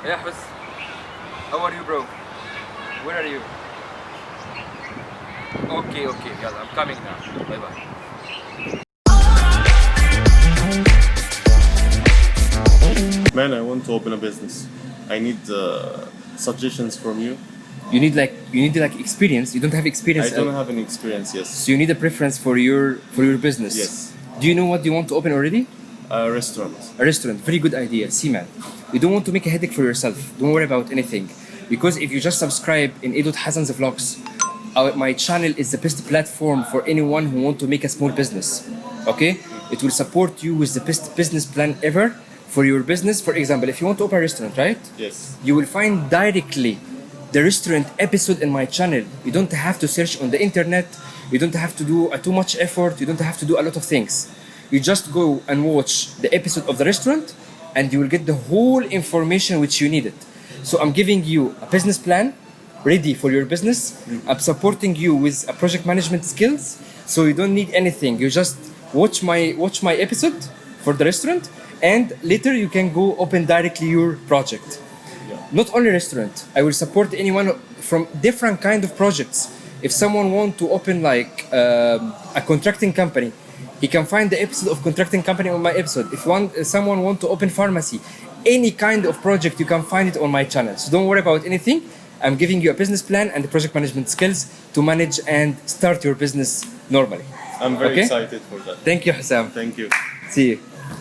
Yeah, بس. How are you, bro? Where are you? Okay, okay. يلا, I'm coming now. Bye bye. Man, I want to open a business. I need suggestions from you. You need like experience. You don't have I experience. don't have any experience, yes. So you need a preference for your business. Yes. Do you know what you want to open already? A restaurant. A restaurant. Very good idea. See, man, you don't want to make a headache for yourself. Don't worry about anything, because if you just subscribe in A.Hassans vlogs, my channel is the best platform for anyone who want to make a small business. Okay, it will support you with the best business plan ever for your business. For example, if you want to open a restaurant, right? Yes. You will find directly the restaurant episode in my channel. You don't have to search on the internet. You don't have to do too much effort. You don't have to do a lot of things. You just go and watch the episode of the restaurant and you will get the whole information which you needed. So I'm giving you a business plan ready for your business. I'm supporting you with a project management skills. So you don't need anything. You just watch my episode for the restaurant, and later you can go open directly your project. Not only restaurant, I will support anyone from different kind of projects. If someone want to open like a contracting company, he can find the episode of contracting company on my episode. If someone want to open pharmacy, any kind of project, you can find it on my channel. So don't worry about anything. I'm giving you a business plan and the project management skills to manage and start your business normally. I'm very Okay? excited for that. Thank you, Hassam. Thank you. See you.